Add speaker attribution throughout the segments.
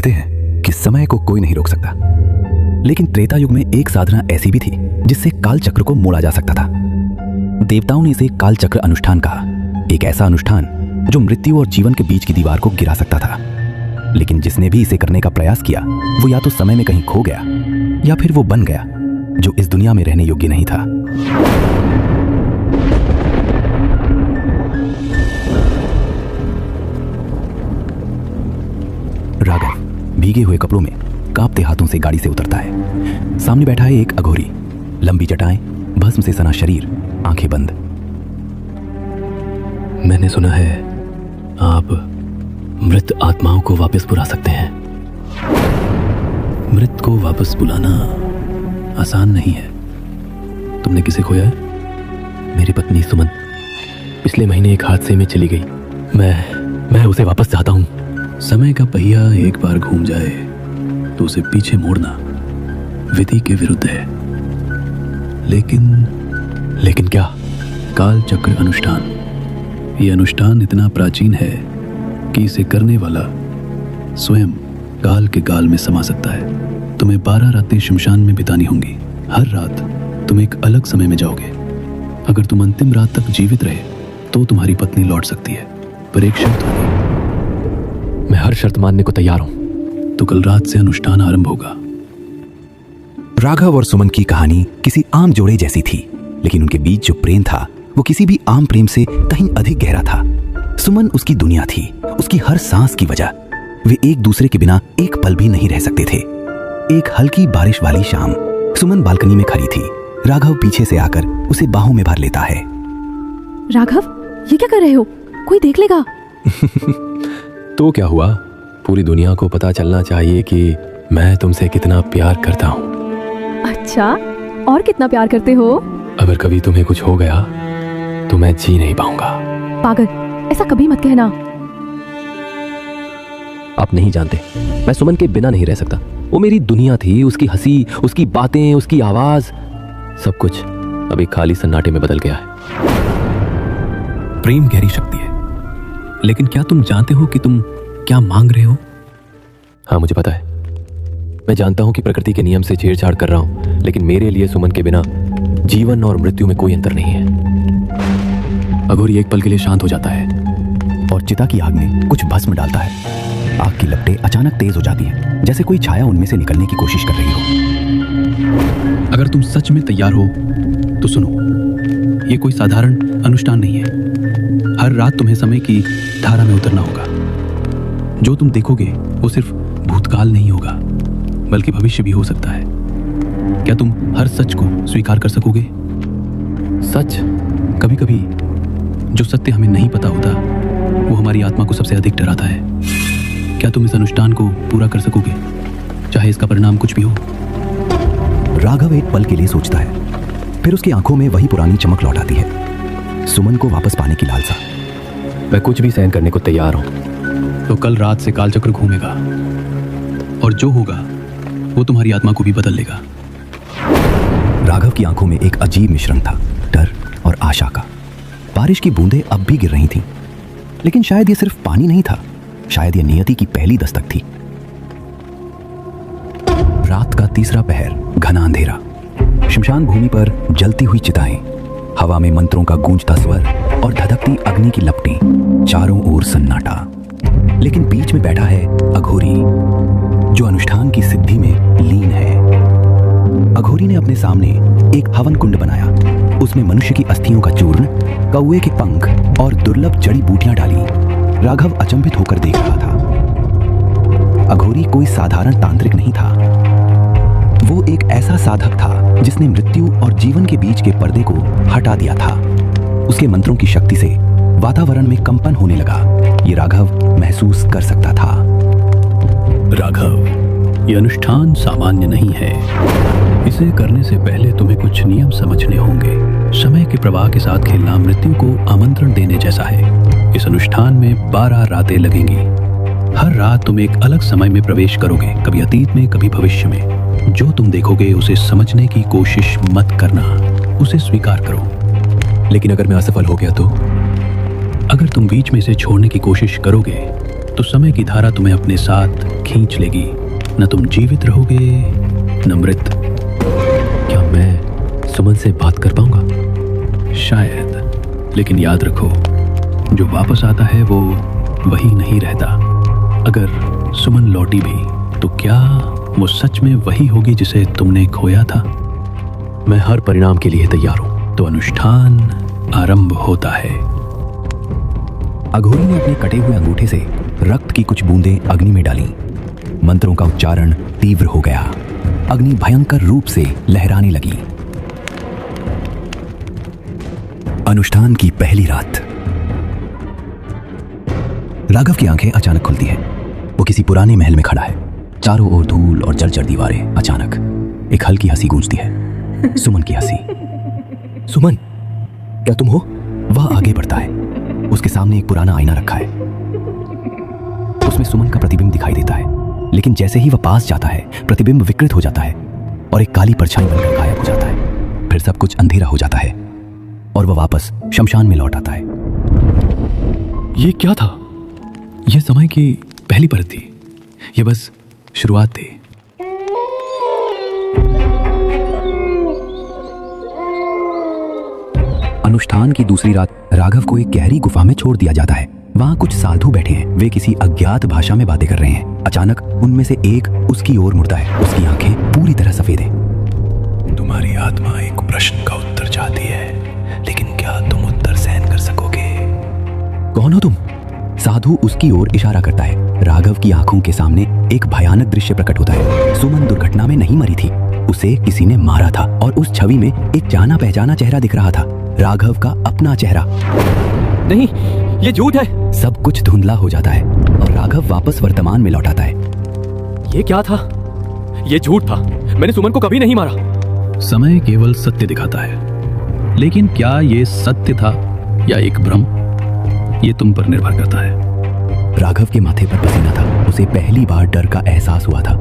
Speaker 1: कहते हैं कि समय को कोई नहीं रोक सकता, लेकिन त्रेता युग में एक साधना ऐसी भी थी जिससे काल चक्र को मोड़ा जा सकता था। देवताओं ने इसे काल चक्र अनुष्ठान कहा, एक ऐसा अनुष्ठान जो मृत्यु और जीवन के बीच की दीवार को गिरा सकता था। लेकिन जिसने भी इसे करने का प्रयास किया वो या तो समय में कहीं खो गया या फिर वो बन गया जो इस दुनिया में रहने योग्य नहीं था। राघव भीगे हुए कपड़ों में कांपते हाथों से गाड़ी से उतरता है। सामने बैठा है एक अघोरी, लंबी जटाएं, भस्म से सना शरीर, आंखें बंद।
Speaker 2: मैंने सुना है आप मृत आत्माओं को वापस बुला सकते हैं। मृत को वापस बुलाना आसान नहीं है। तुमने किसे खोया है? मेरी पत्नी सुमन पिछले महीने एक हादसे में चली गई। मैं उसे वापस चाहता हूं। समय का पहिया एक बार घूम जाए तो उसे पीछे मोड़ना विधि के विरुद्ध है। लेकिन क्या? काल चक्र अनुष्ठान। यह अनुष्ठान इतना प्राचीन है कि इसे करने वाला स्वयं काल के गाल में समा सकता है। तुम्हें 12 रातें शमशान में बितानी होंगी। हर रात तुम एक अलग समय में जाओगे। अगर तुम अंतिम रात तक जीवित रहे तो तुम्हारी पत्नी लौट सकती है, पर एक शर्त होगी। मैं हर शर्त मानने को तैयार हूं। तो कल रात से अनुष्ठान आरंभ होगा।
Speaker 1: राघव और सुमन की कहानी किसी आम जोड़े जैसी थी, लेकिन उनके बीच जो प्रेम था वो किसी भी आम प्रेम से कहीं अधिक गहरा था। सुमन उसकी दुनिया थी, उसकी हर सांस की वजह। वे एक दूसरे के बिना एक पल भी नहीं रह सकते थे। एक हल्की बारिश वाली शाम सुमन बालकनी में खड़ी थी। राघव पीछे से आकर उसे बाहों में भर लेता है।
Speaker 3: राघव, ये क्या कर रहे हो? कोई देख लेगा।
Speaker 2: तो क्या हुआ? पूरी दुनिया को पता चलना चाहिए कि मैं तुमसे कितना प्यार करता हूँ।
Speaker 3: अच्छा, और कितना प्यार करते हो?
Speaker 2: अगर कभी तुम्हें कुछ हो गया तो मैं जी नहीं पाऊंगा।
Speaker 3: पागल, ऐसा कभी मत कहना।
Speaker 2: आप नहीं जानते, मैं सुमन के बिना नहीं रह सकता। वो मेरी दुनिया थी। उसकी हंसी, उसकी बातें, उसकी आवाज, सब कुछ अभी खाली सन्नाटे में बदल गया है।
Speaker 4: प्रेम गहरी शक्ति है, लेकिन क्या तुम जानते हो कि तुम क्या मांग रहे हो?
Speaker 2: हाँ, मुझे पता है। मैं जानता हूं कि प्रकृति के नियम से छेड़छाड़ कर रहा हूं, लेकिन मेरे लिए सुमन के बिना जीवन और मृत्यु में कोई अंतर नहीं है। अघोरी एक पल के लिए शांत हो जाता है
Speaker 1: और चिता की आग में कुछ भस्म डालता है। आग की लपटें अचानक तेज हो जाती हैं, जैसे कोई छाया उनमें से निकलने की कोशिश कर रही हो।
Speaker 4: अगर तुम सच में तैयार हो तो सुनो, ये कोई साधारण अनुष्ठान नहीं है। हर रात तुम्हें समय की धारा में उतरना होगा। जो तुम देखोगे वो सिर्फ भूतकाल नहीं होगा, बल्कि भविष्य भी हो सकता है। क्या तुम हर सच को स्वीकार कर सकोगे?
Speaker 2: सच?
Speaker 4: कभी कभी जो सत्य हमें नहीं पता होता वो हमारी आत्मा को सबसे अधिक डराता है। क्या तुम इस अनुष्ठान को पूरा कर सकोगे, चाहे इसका परिणाम कुछ भी हो?
Speaker 1: राघव एक पल के लिए सोचता है, फिर उसकी आंखों में वही पुरानी चमक लौट आती है, सुमन को वापस पाने की लालसा।
Speaker 2: मैं कुछ भी सहन करने को तैयार हूं।
Speaker 4: तो कल रात से कालचक्र घूमेगा और जो होगा वो तुम्हारी आत्मा को भी बदल लेगा।
Speaker 1: राघव की आंखों में एक अजीब मिश्रण था, डर और आशा का। बारिश की बूंदें अब भी गिर रही थीं, लेकिन शायद ये सिर्फ पानी नहीं था, शायद ये नियति की पहली दस्तक थी। रात का तीसरा पहर, घना अंधेरा, शमशान भूमि पर जलती हुई चिताएं, हवा में मंत्रों का गूंजता स्वर और धधकती अग्नि की लपटें, चारों ओर सन्नाटा। लेकिन बीच में बैठा है अघोरी, जो अनुष्ठान की सिद्धि में लीन है। अघोरी ने अपने सामने एक हवन कुंड बनाया, उसमें मनुष्य की अस्थियों का चूर्ण, कौवे के पंख और दुर्लभ जड़ी बूटियां डाली। राघव अचंभित होकर देख रहा था। अघोरी कोई साधारण तांत्रिक नहीं था, वो एक ऐसा साधक था जिसने मृत्यु और जीवन के बीच के पर्दे को हटा दिया था। उसके मंत्रों की शक्ति से वातावरण में कंपन होने लगा, ये राघव महसूस कर सकता था।
Speaker 4: राघव, यह अनुष्ठान सामान्य नहीं है। इसे करने से पहले तुम्हें कुछ नियम समझने होंगे। समय के प्रवाह के साथ खेलना मृत्यु को आमंत्रण देने जैसा है। इस अनुष्ठान में 12 रातें लगेंगी। हर रात तुम एक अलग समय में प्रवेश करोगे, कभी अतीत में, कभी भविष्य में। जो तुम देखोगे उसे समझने की कोशिश मत करना, उसे स्वीकार करो।
Speaker 2: लेकिन अगर मैं असफल हो गया तो?
Speaker 4: अगर तुम बीच में इसे छोड़ने की कोशिश करोगे तो समय की धारा तुम्हें अपने साथ खींच लेगी। न तुम जीवित रहोगे न मृत।
Speaker 1: क्या मैं सुमन से बात कर पाऊंगा?
Speaker 4: शायद, लेकिन याद रखो, जो वापस आता है वो वही नहीं रहता। अगर सुमन लौटी भी तो क्या वो सच में वही होगी जिसे तुमने खोया था?
Speaker 1: मैं हर परिणाम के लिए तैयार हूं।
Speaker 4: तो अनुष्ठान आरंभ होता है।
Speaker 1: अघोरी ने अपने कटे हुए अंगूठे से रक्त की कुछ बूंदें अग्नि में डाली। मंत्रों का उच्चारण तीव्र हो गया। अग्नि भयंकर रूप से लहराने लगी। अनुष्ठान की पहली रात। राघव की आंखें अचानक खुलती है। वो किसी पुराने महल में खड़ा है। चारों ओर धूल और जर्जर दीवारें। अचानक एक हल्की हंसी गूंजती है। सुमन की हंसी। सुमन, क्या तुम हो? वह आगे बढ़ता है। उसके सामने एक पुराना आईना रखा है। उसमें सुमन का प्रतिबिंब दिखाई देता है, लेकिन जैसे ही वह पास जाता है प्रतिबिंब विकृत हो जाता है और एक काली परछाई बनकर गायब हो जाता है। फिर सब कुछ अंधेरा हो जाता है और वह वापस शमशान में लौट आता है।
Speaker 4: ये क्या था? यह समय की पहली परत थी। यह बस शुरुआत थी।
Speaker 1: अनुष्ठान की दूसरी रात राघव को एक गहरी गुफा में छोड़ दिया जाता है। वहां कुछ साधु बैठे हैं। वे किसी अज्ञात भाषा में बातें कर रहे हैं। अचानक उनमें से एक उसकी ओर मुड़ता है। उसकी आंखें पूरी तरह सफेद हैं।
Speaker 4: तुम्हारी आत्मा एक प्रश्न का उत्तर चाहती है, लेकिन क्या तुम उत्तर सहन कर सकोगे?
Speaker 1: कौन हो तुम? साधु उसकी ओर इशारा करता है। राघव की आंखों के सामने एक भयानक दृश्य प्रकट होता है। सुमन दुर्घटना में नहीं मरी थी, उसे किसी ने मारा था और उस छवि में एक जाना पहचाना चेहरा दिख रहा था। राघव का अपना चेहरा।
Speaker 5: नहीं, ये झूठ है।
Speaker 1: सब कुछ धुंधला हो जाता है और राघव वापस वर्तमान में लौट आता है।
Speaker 5: ये क्या था? ये झूठ था। मैंने सुमन को कभी नहीं मारा।
Speaker 4: समय केवल सत्य दिखाता है, लेकिन क्या ये सत्य था या एक भ्रम, ये तुम पर निर्भर करता है।
Speaker 1: राघव के माथे पर पसीना था। उसे पहली बार डर का एहसास हुआ था।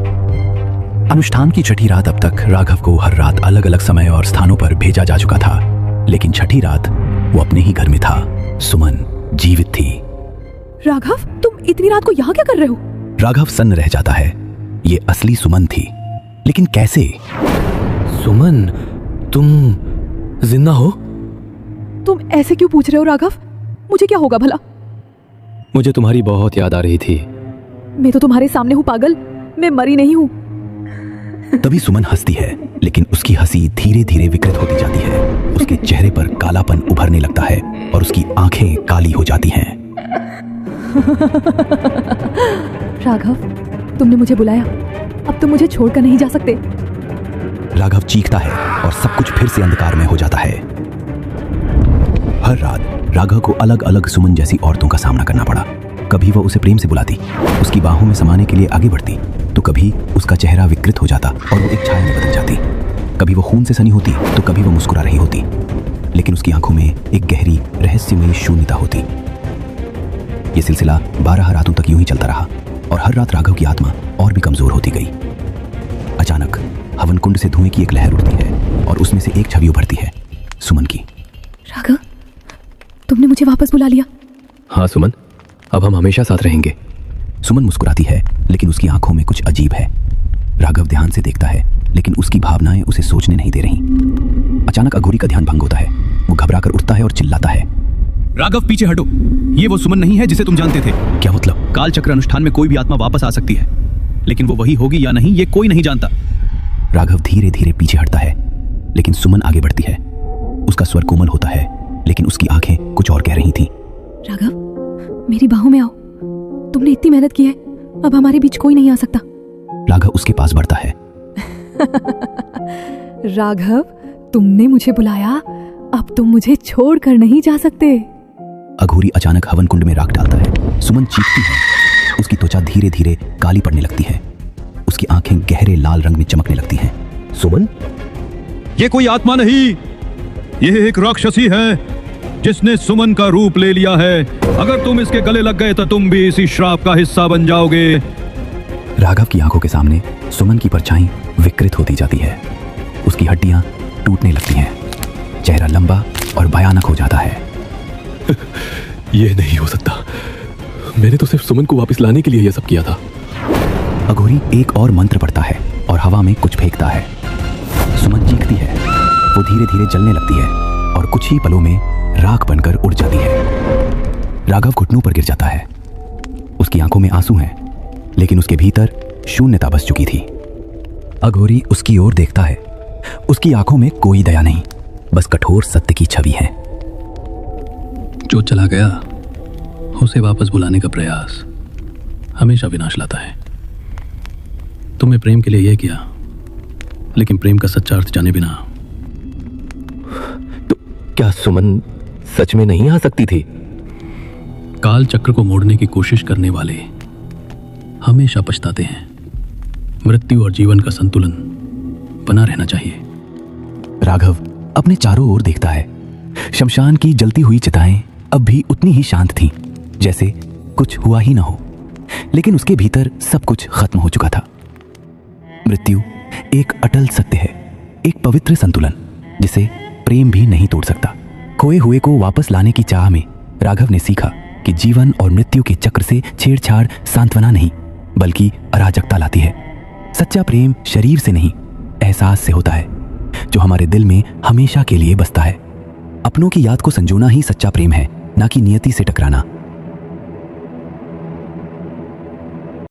Speaker 1: अनुष्ठान की छठी रात। अब तक राघव को हर रात अलग अलग समय और स्थानों पर भेजा जा चुका था, लेकिन छठी रात वो अपने ही घर में था। सुमन जीवित थी।
Speaker 3: राघव, तुम इतनी रात को यहाँ क्या कर रहे हो?
Speaker 1: राघव सन्न रह जाता है। ये असली सुमन थी, लेकिन कैसे?
Speaker 5: सुमन, तुम जिंदा हो?
Speaker 3: तुम ऐसे क्यों पूछ रहे हो राघव? मुझे क्या होगा भला?
Speaker 5: मुझे तुम्हारी बहुत याद आ रही थी।
Speaker 3: मैं तो तुम्हारे सामने हूँ पागल। मैं मरी नहीं हूँ।
Speaker 1: तभी सुमन हंसती है, लेकिन उसकी हंसी धीरे धीरे विकृत होती जाती है। उसके चेहरे पर कालापन उभरने लगता है और उसकी आंखें काली हो जाती हैं।
Speaker 3: राघव, तुमने मुझे बुलाया। अब तुम मुझे छोड़कर नहीं जा सकते।
Speaker 1: राघव चीखता है और सब कुछ फिर से अंधकार में हो जाता है। हर रात राघव को अलग अलग सुमन जैसी औरतों का सामना करना पड़ा। कभी वह उसे प्रेम से बुलाती, उसकी बाहों में समाने के लिए आगे बढ़ती, तो कभी उसका चेहरा विकृत हो जाता और वो एक छाया में बदल जाती। कभी वो खून से सनी होती तो कभी वो मुस्कुरा रही होती, लेकिन उसकी आंखों में एक गहरी रहस्यमयी शून्यता होती। ये सिलसिला 12 रातों तक यूं ही चलता रहा और हर रात राघव की आत्मा और भी कमजोर होती गई। अचानक हवन कुंड से धुएं की एक लहर उठती है और उसमें से एक छवि उभरती है, सुमन की।
Speaker 3: राघव, तुमने मुझे वापस बुला लिया।
Speaker 5: हाँ सुमन, अब हम हमेशा साथ रहेंगे।
Speaker 1: सुमन मुस्कुराती है, लेकिन उसकी आंखों में कुछ अजीब है। राघव ध्यान से देखता है, लेकिन उसकी भावनाएं उसे सोचने नहीं दे रही। अचानक अघोरी का ध्यान भंग होता है। वो घबराकर उठता है और चिल्लाता है,
Speaker 2: राघव पीछे हटो। ये वो सुमन नहीं है जिसे तुम जानते थे।
Speaker 1: क्या मतलब?
Speaker 2: काल चक्र अनुष्ठान में कोई भी आत्मा वापस आ सकती है, लेकिन वो वही होगी या नहीं ये कोई नहीं जानता।
Speaker 1: राघव धीरे धीरे पीछे हटता है, लेकिन सुमन आगे बढ़ती है। उसका स्वर कोमल होता है, लेकिन उसकी आंखें कुछ और कह रही थीं।
Speaker 3: राघव, मेरी बाहों में आओ। तुमने इतनी मेहनत की है, अब हमारे बीच कोई नहीं आ सकता।
Speaker 1: राघव उसके पास बढ़ता है।
Speaker 3: राघव, तुमने मुझे बुलाया, अब तुम मुझे छोड़कर नहीं जा सकते।
Speaker 1: अघोरी अचानक हवन कुंड में राख डालता है। सुमन चीखती है। उसकी त्वचा धीरे धीरे काली पड़ने लगती है। उसकी आंखें गहरे लाल रंग में चमकने लगती हैं।
Speaker 5: सुमन,
Speaker 2: ये कोई आत्मा नहीं, ये एक राक्षसी है जिसने सुमन का रूप ले लिया है। अगर तुम इसके गले लग गए तो तुम भी इसी श्राप का हिस्सा बन जाओगे।
Speaker 1: राघव की आंखों के सामने सुमन की परछाई विकृत होती जाती है। उसकी हड्डियां टूटने लगती हैं। चेहरा लंबा और भयानक हो जाता है।
Speaker 5: ये नहीं हो सकता। मैंने तो सिर्फ सुमन को वापस लाने के लिए यह सब किया था।
Speaker 1: अघोरी एक और मंत्र पढ़ता है और हवा में कुछ फेंकता है। सुमन चीखती है, वो धीरे धीरे जलने लगती है और कुछ ही पलों में राख बनकर उड़ जाती है। राघव घुटनों पर गिर जाता है। उसकी आंखों में आंसू हैं, लेकिन उसके भीतर शून्यता बस चुकी थी। अघोरी उसकी ओर देखता है। उसकी आंखों में कोई दया नहीं, बस कठोर सत्य की छवि है।
Speaker 2: जो चला गया उसे वापस बुलाने का प्रयास हमेशा विनाश लाता है। तुमने प्रेम के लिए यह किया, लेकिन प्रेम का सच्चा अर्थ जाने बिना।
Speaker 5: तो क्या सुमन सच में नहीं आ सकती थी?
Speaker 2: काल चक्र को मोड़ने की कोशिश करने वाले हमेशा पछताते हैं। मृत्यु और जीवन का संतुलन बना रहना चाहिए।
Speaker 1: राघव अपने चारों ओर देखता है। शमशान की जलती हुई चिताएं अब भी उतनी ही शांत थीं, जैसे कुछ हुआ ही ना हो। लेकिन उसके भीतर सब कुछ खत्म हो चुका था। मृत्यु एक अटल सत्य है, एक पवित्र संतुलन जिसे प्रेम भी नहीं तोड़ सकता। खोए हुए को वापस लाने की चाह में राघव ने सीखा कि जीवन और मृत्यु के चक्र से छेड़छाड़ सांत्वना नहीं, बल्कि अराजकता लाती है। सच्चा प्रेम शरीर से नहीं, एहसास से होता है, जो हमारे दिल में हमेशा के लिए बसता है। अपनों की याद को संजोना ही सच्चा प्रेम है, ना कि नियति से टकराना।